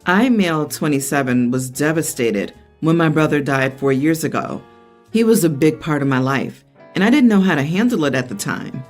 I, male 27, was devastated when my brother died 4 years ago. He was a big part of my life, and I didn't know how to handle it at the time.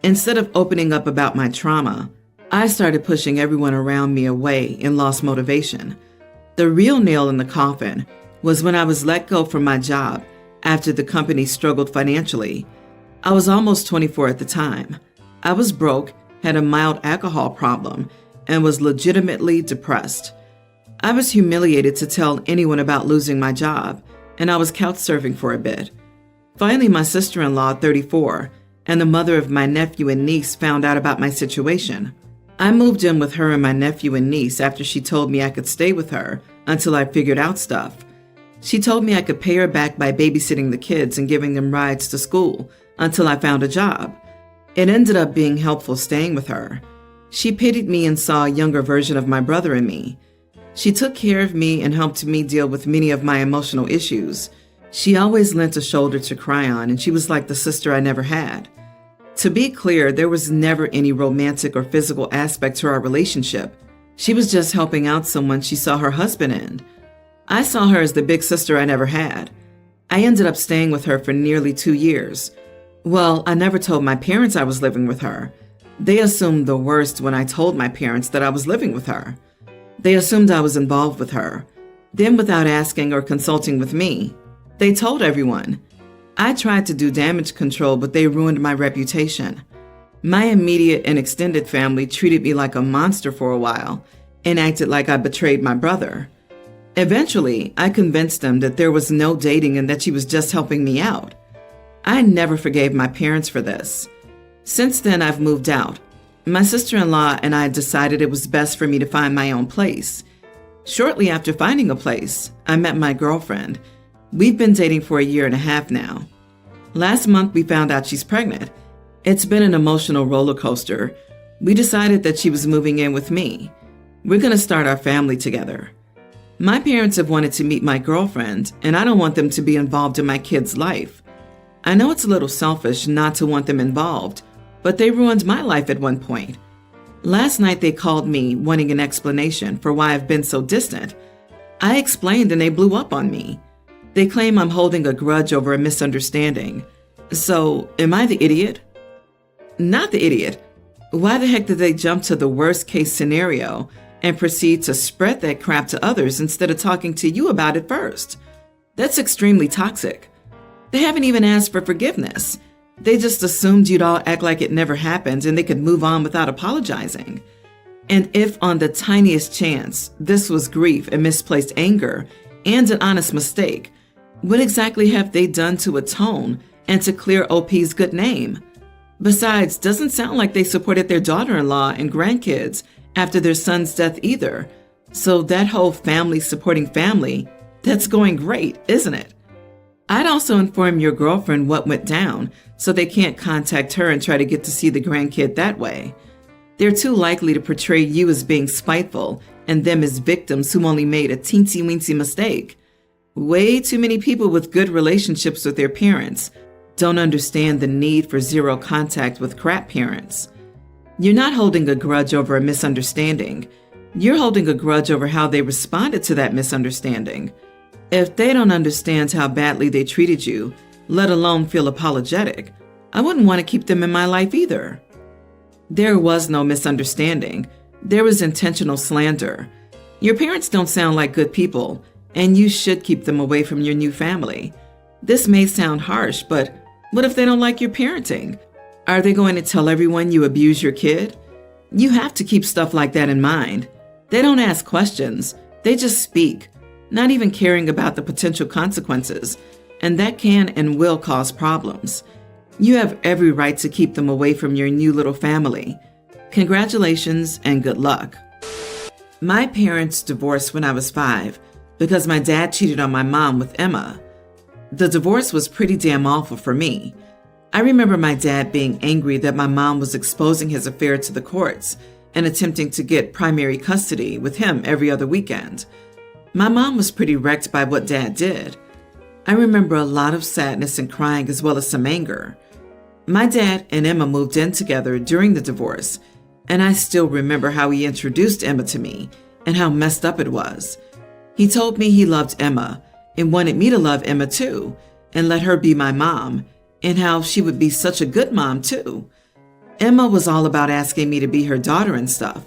Instead of opening up about my trauma, I started pushing everyone around me away and lost motivation. The real nail in the coffin was when I was let go from my job after the company struggled financially. I was almost 24 at the time. I was broke, had a mild alcohol problem, and was legitimately depressed. I was humiliated to tell anyone about losing my job, and I was couch surfing for a bit. Finally, my sister-in-law, 34, and the mother of my nephew and niece found out about my situation. I moved in with her and my nephew and niece after she told me I could stay with her until I figured out stuff. She told me I could pay her back by babysitting the kids and giving them rides to school until I found a job. It ended up being helpful staying with her. She pitied me and saw a younger version of my brother in me. She took care of me and helped me deal with many of my emotional issues. She always lent a shoulder to cry on, and she was like the sister I never had. To be clear, there was never any romantic or physical aspect to our relationship. She was just helping out someone she saw her husband in. I saw her as the big sister I never had. I ended up staying with her for nearly 2 years. Well, I never told my parents I was living with her. They assumed the worst when I told my parents that I was living with her. They assumed I was involved with her. Then, without asking or consulting with me, they told everyone. I tried to do damage control, but they ruined my reputation. My immediate and extended family treated me like a monster for a while and acted like I betrayed my brother. Eventually, I convinced them that there was no dating and that she was just helping me out. I never forgave my parents for this. Since then, I've moved out. My sister-in-law and I decided it was best for me to find my own place. Shortly after finding a place, I met my girlfriend. We've been dating for 1.5 years now. Last month, we found out she's pregnant. It's been an emotional roller coaster. We decided that she was moving in with me. We're going to start our family together. My parents have wanted to meet my girlfriend, and I don't want them to be involved in my kid's life. I know it's a little selfish not to want them involved, but they ruined my life at one point. Last night they called me wanting an explanation for why I've been so distant. I explained and they blew up on me. They claim I'm holding a grudge over a misunderstanding. So, am I the idiot? Not the idiot. Why the heck did they jump to the worst case scenario and proceed to spread that crap to others instead of talking to you about it first? That's extremely toxic. They haven't even asked for forgiveness. They just assumed you'd all act like it never happened and they could move on without apologizing. And if on the tiniest chance this was grief and misplaced anger and an honest mistake, what exactly have they done to atone and to clear OP's good name? Besides, doesn't sound like they supported their daughter-in-law and grandkids after their son's death either. So that whole family supporting family, that's going great, isn't it? I'd also inform your girlfriend what went down so they can't contact her and try to get to see the grandkid that way. They're too likely to portray you as being spiteful and them as victims who only made a teensy-weensy mistake. Way too many people with good relationships with their parents don't understand the need for zero contact with crap parents. You're not holding a grudge over a misunderstanding. You're holding a grudge over how they responded to that misunderstanding. If they don't understand how badly they treated you, let alone feel apologetic, I wouldn't want to keep them in my life either. There was no misunderstanding. There was intentional slander. Your parents don't sound like good people, and you should keep them away from your new family. This may sound harsh, but what if they don't like your parenting? Are they going to tell everyone you abuse your kid? You have to keep stuff like that in mind. They don't ask questions. They just speak, not even caring about the potential consequences, and that can and will cause problems. You have every right to keep them away from your new little family. Congratulations and good luck. My parents divorced when I was 5 because my dad cheated on my mom with Emma. The divorce was pretty damn awful for me. I remember my dad being angry that my mom was exposing his affair to the courts and attempting to get primary custody with him every other weekend. My mom was pretty wrecked by what Dad did. I remember a lot of sadness and crying as well as some anger. My dad and Emma moved in together during the divorce, and I still remember how he introduced Emma to me and how messed up it was. He told me he loved Emma and wanted me to love Emma too and let her be my mom, and how she would be such a good mom too. Emma was all about asking me to be her daughter and stuff.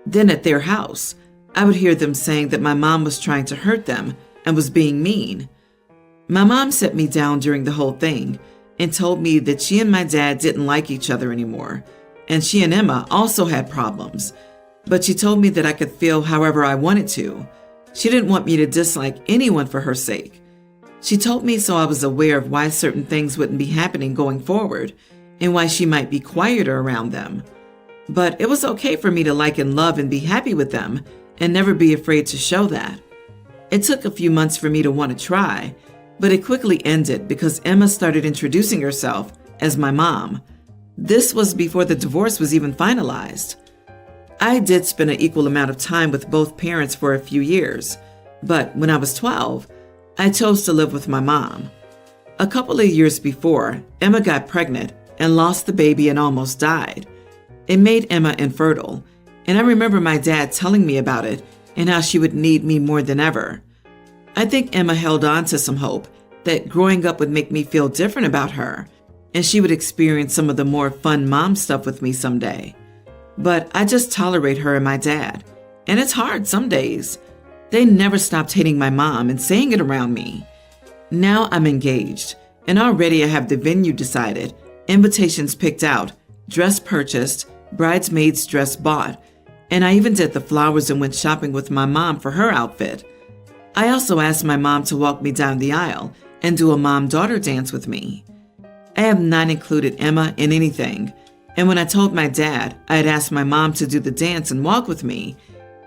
Then at their house, I would hear them saying that my mom was trying to hurt them and was being mean. My mom set me down during the whole thing and told me that she and my dad didn't like each other anymore, and she and Emma also had problems, but she told me that I could feel however I wanted to. She didn't want me to dislike anyone for her sake. She told me so I was aware of why certain things wouldn't be happening going forward and why she might be quieter around them. But it was okay for me to like and love and be happy with them and never be afraid to show that. It took a few months for me to want to try, but it quickly ended because Emma started introducing herself as my mom. This was before the divorce was even finalized. I did spend an equal amount of time with both parents for a few years, but when I was 12, I chose to live with my mom. A couple of years before, Emma got pregnant and lost the baby and almost died. It made Emma infertile, and I remember my dad telling me about it and how she would need me more than ever. I think Emma held on to some hope that growing up would make me feel different about her, and she would experience some of the more fun mom stuff with me someday. But I just tolerate her and my dad, and it's hard some days. They never stopped hating my mom and saying it around me. Now I'm engaged, and already I have the venue decided, invitations picked out, dress purchased, bridesmaid's dress bought, and I even did the flowers and went shopping with my mom for her outfit. I also asked my mom to walk me down the aisle and do a mom-daughter dance with me. I have not included Emma in anything, and when I told my dad I had asked my mom to do the dance and walk with me,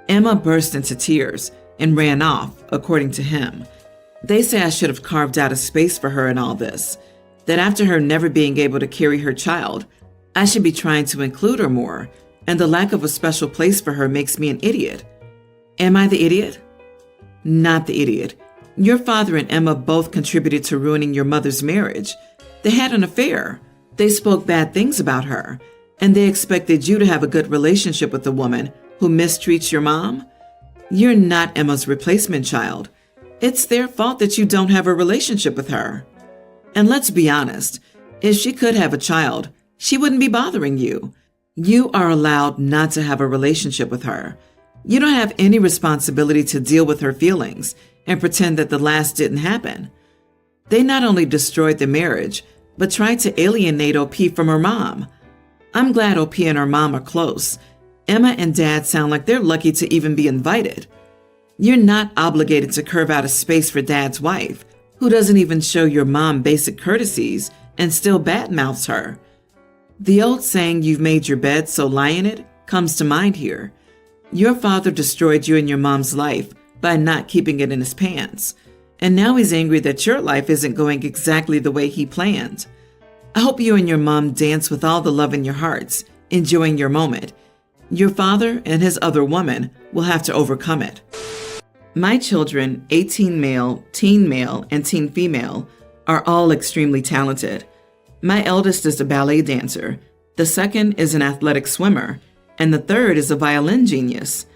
Emma burst into tears and ran off, according to him. They say I should have carved out a space for her in all this, that after her never being able to carry her child, I should be trying to include her more, and the lack of a special place for her makes me an idiot. Am I the idiot? Not the idiot. Your father and Emma both contributed to ruining your mother's marriage. They had an affair. They spoke bad things about her, and they expected you to have a good relationship with a woman who mistreats your mom. You're not Emma's replacement child. It's their fault that you don't have a relationship with her. And let's be honest, if she could have a child, she wouldn't be bothering you. You are allowed not to have a relationship with her. You don't have any responsibility to deal with her feelings and pretend that the last didn't happen. They not only destroyed the marriage, but tried to alienate OP from her mom. I'm glad OP and her mom are close. Emma and Dad sound like they're lucky to even be invited. You're not obligated to carve out a space for Dad's wife, who doesn't even show your mom basic courtesies and still badmouths her. The old saying, "You've made your bed, so lie in it," comes to mind here. Your father destroyed you and your mom's life by not keeping it in his pants, and now he's angry that your life isn't going exactly the way he planned. I hope you and your mom dance with all the love in your hearts, enjoying your moment. Your father and his other woman will have to overcome it. My children, 18 male, and teen female, are all extremely talented. My eldest is a ballet dancer, the second is an athletic swimmer, and the third is a violin genius.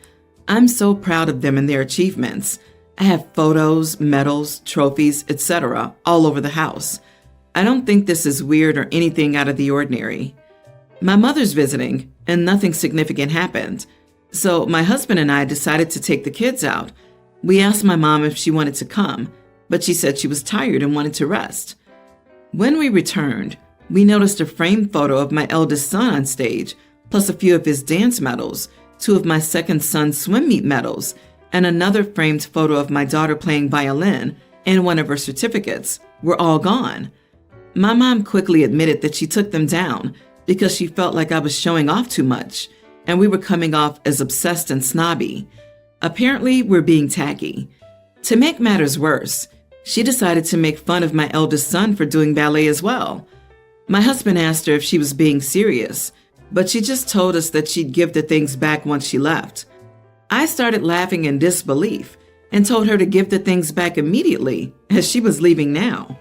I'm so proud of them and their achievements. I have photos, medals, trophies, etc. all over the house. I don't think this is weird or anything out of the ordinary. My mother's visiting, and nothing significant happened. So my husband and I decided to take the kids out. We asked my mom if she wanted to come, but she said she was tired and wanted to rest. When we returned, we noticed a framed photo of my eldest son on stage, plus a few of his dance medals, 2 of my second son's swim meet medals, and another framed photo of my daughter playing violin and one of her certificates were all gone. My mom quickly admitted that she took them down because she felt like I was showing off too much, and we were coming off as obsessed and snobby. Apparently, we're being tacky. To make matters worse, she decided to make fun of my eldest son for doing ballet as well. My husband asked her if she was being serious, but she just told us that she'd give the things back once she left. I started laughing in disbelief and told her to give the things back immediately, as she was leaving now.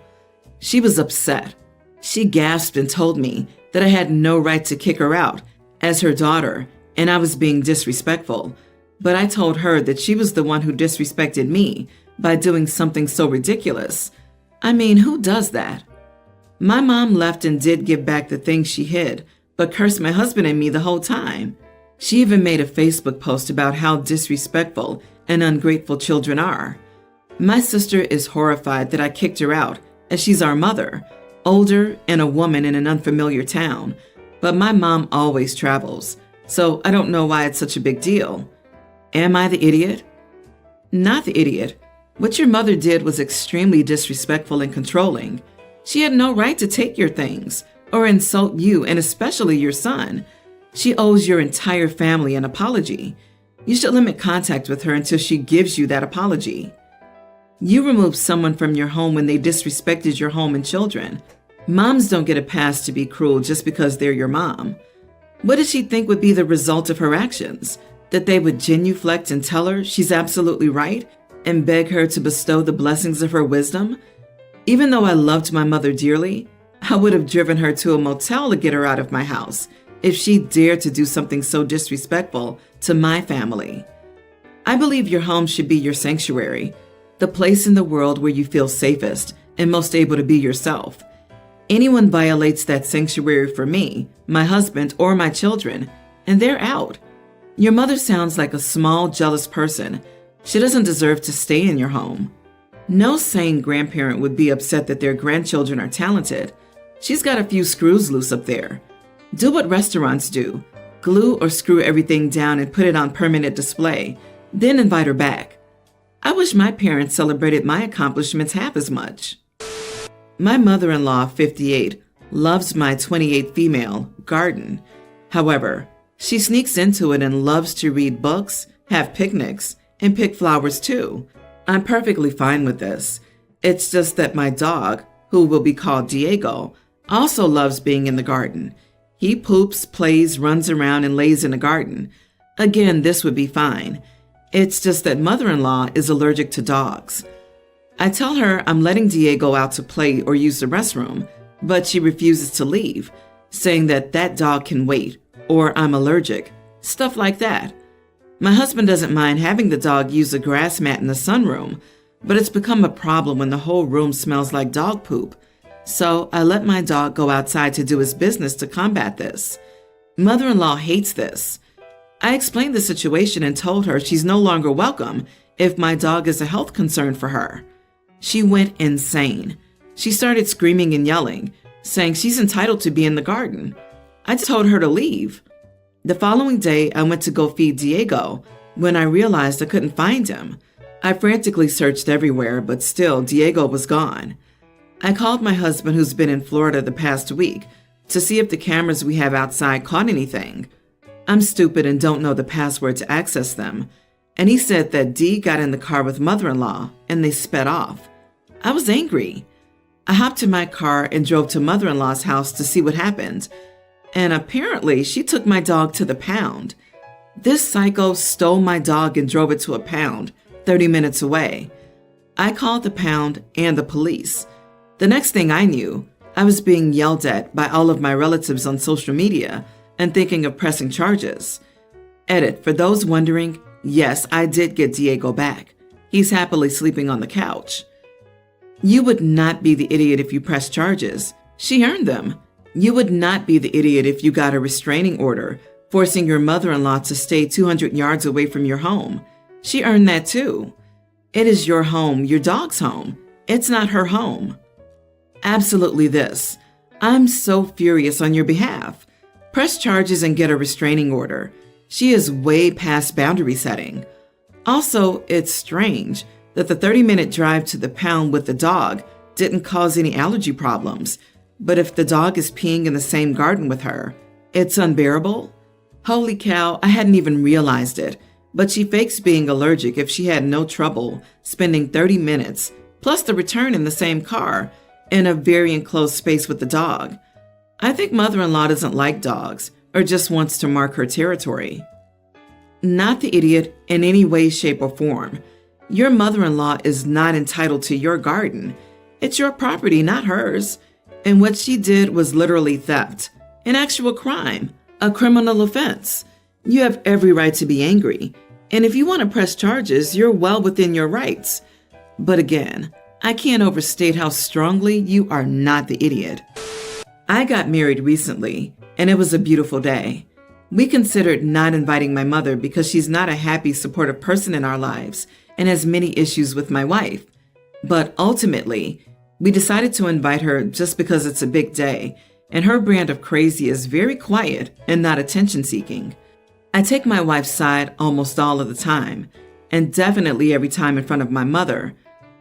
She was upset. She gasped and told me that I had no right to kick her out as her daughter, and I was being disrespectful. but I told her that she was the one who disrespected me by doing something so ridiculous. I mean, who does that? My mom left and did give back the things she hid, but cursed my husband and me the whole time. She even made a Facebook post about how disrespectful and ungrateful children are. My sister is horrified that I kicked her out, as she's our mother, older and a woman in an unfamiliar town, but my mom always travels, so I don't know why it's such a big deal. Am I the idiot? Not the idiot. What your mother did was extremely disrespectful and controlling. She had no right to take your things or insult you, and especially your son. She owes your entire family an apology. You should limit contact with her until she gives you that apology. You removed someone from your home when they disrespected your home and children. Moms don't get a pass to be cruel just because they're your mom. What did she think would be the result of her actions? That they would genuflect and tell her she's absolutely right and beg her to bestow the blessings of her wisdom? Even though I loved my mother dearly, I would have driven her to a motel to get her out of my house if she dared to do something so disrespectful to my family. I believe your home should be your sanctuary, the place in the world where you feel safest and most able to be yourself. Anyone violates that sanctuary for me, my husband, or my children, and they're out. Your mother sounds like a small, jealous person. She doesn't deserve to stay in your home. No sane grandparent would be upset that their grandchildren are talented. She's got a few screws loose up there. Do what restaurants do. Glue or screw everything down and put it on permanent display, then invite her back. I wish my parents celebrated my accomplishments half as much. My mother-in-law, 58, loves my 28 female garden. However, she sneaks into it and loves to read books, have picnics, and pick flowers too. I'm perfectly fine with this. It's just that my dog, who will be called Diego, also loves being in the garden. He poops, plays, runs around, and lays in the garden. Again, this would be fine. It's just that mother-in-law is allergic to dogs. I tell her I'm letting Diego out to play or use the restroom, but she refuses to leave, saying that that dog can wait, or I'm allergic, stuff like that. My husband doesn't mind having the dog use a grass mat in the sunroom, but it's become a problem when the whole room smells like dog poop. So I let my dog go outside to do his business to combat this. Mother-in-law hates this. I explained the situation and told her she's no longer welcome if my dog is a health concern for her. She went insane. She started screaming and yelling, saying she's entitled to be in the garden. I told her to leave. The following day, I went to go feed Diego when I realized I couldn't find him. I frantically searched everywhere, but still, Diego was gone. I called my husband, who's been in Florida the past week, to see if the cameras we have outside caught anything. I'm stupid and don't know the password to access them, and he said that Dee got in the car with mother-in-law and they sped off. I was angry. I hopped in my car and drove to mother-in-law's house to see what happened, and apparently she took my dog to the pound. This psycho stole my dog and drove it to a pound 30 minutes away. I called the pound and the police. The next thing I knew, I was being yelled at by all of my relatives on social media and thinking of pressing charges. Edit, for those wondering, yes, I did get Diego back. He's happily sleeping on the couch. You would not be the idiot if you pressed charges. She earned them. You would not be the idiot if you got a restraining order, forcing your mother-in-law to stay 200 yards away from your home. She earned that too. It is your home, your dog's home. It's not her home. Absolutely this. I'm so furious on your behalf. Press charges and get a restraining order. She is way past boundary setting. Also, it's strange that the 30-minute drive to the pound with the dog didn't cause any allergy problems. But if the dog is peeing in the same garden with her, it's unbearable? Holy cow, I hadn't even realized it. But she fakes being allergic if she had no trouble spending 30 minutes, plus the return in the same car, in a very enclosed space with the dog. I think mother-in-law doesn't like dogs or just wants to mark her territory. Not the idiot in any way, shape, or form. Your mother-in-law is not entitled to your garden. It's your property, not hers. And what she did was literally theft, an actual crime, a criminal offense. You have every right to be angry. And if you want to press charges, you're well within your rights. But again, I can't overstate how strongly you are not the idiot. I got married recently, and it was a beautiful day. We considered not inviting my mother because she's not a happy, supportive person in our lives and has many issues with my wife. But ultimately, we decided to invite her just because it's a big day, and her brand of crazy is very quiet and not attention-seeking. I take my wife's side almost all of the time, and definitely every time in front of my mother.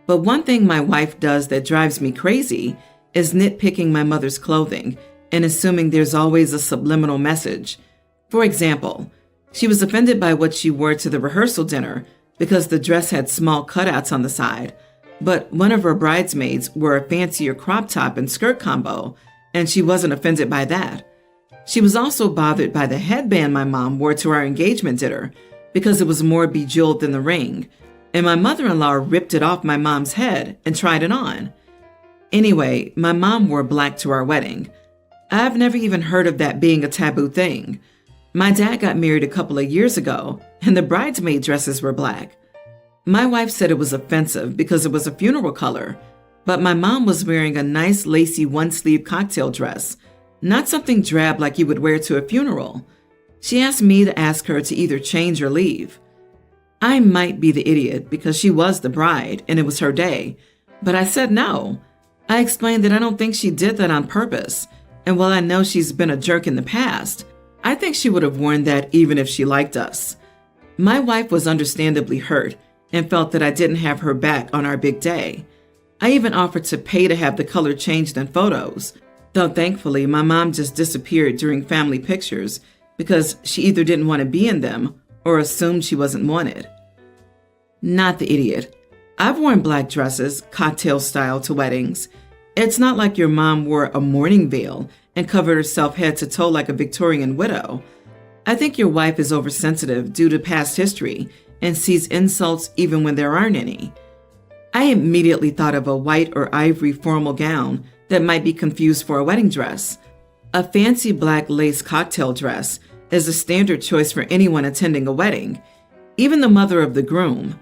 But one thing my wife does that drives me crazy is nitpicking my mother's clothing and assuming there's always a subliminal message. For example, she was offended by what she wore to the rehearsal dinner because the dress had small cutouts on the side, but one of her bridesmaids wore a fancier crop top and skirt combo, and she wasn't offended by that. She was also bothered by the headband my mom wore to our engagement dinner because it was more bejeweled than the ring, and my mother-in-law ripped it off my mom's head and tried it on. Anyway, my mom wore black to our wedding. I've never even heard of that being a taboo thing. My dad got married a couple of years ago, and the bridesmaid dresses were black. My wife said it was offensive because it was a funeral color, but my mom was wearing a nice lacy one-sleeve cocktail dress, not something drab like you would wear to a funeral. She asked me to ask her to either change or leave. I might be the idiot because she was the bride and it was her day, but I said no. I explained that I don't think she did that on purpose, and while I know she's been a jerk in the past, I think she would have worn that even if she liked us. My wife was understandably hurt and felt that I didn't have her back on our big day. I even offered to pay to have the color changed in photos, though thankfully my mom just disappeared during family pictures because she either didn't want to be in them or assumed she wasn't wanted. Not the idiot. I've worn black dresses, cocktail style, to weddings. It's not like your mom wore a mourning veil and covered herself head to toe like a Victorian widow. I think your wife is oversensitive due to past history and sees insults even when there aren't any. I immediately thought of a white or ivory formal gown that might be confused for a wedding dress. A fancy black lace cocktail dress is a standard choice for anyone attending a wedding, even the mother of the groom.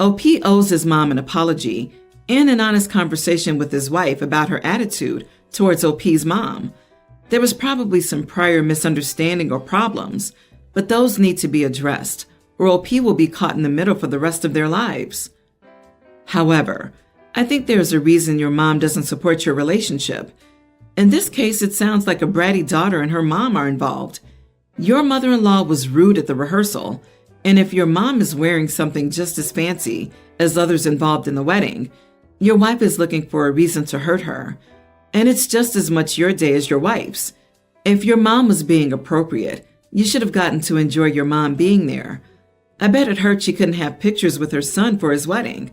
OP owes his mom an apology and an honest conversation with his wife about her attitude towards OP's mom. There was probably some prior misunderstanding or problems, but those need to be addressed, or OP will be caught in the middle for the rest of their lives. However, I think there's a reason your mom doesn't support your relationship. In this case, it sounds like a bratty daughter and her mom are involved. Your mother-in-law was rude at the rehearsal, and if your mom is wearing something just as fancy as others involved in the wedding, your wife is looking for a reason to hurt her. And it's just as much your day as your wife's. If your mom was being appropriate, you should have gotten to enjoy your mom being there. I bet it hurt she couldn't have pictures with her son for his wedding.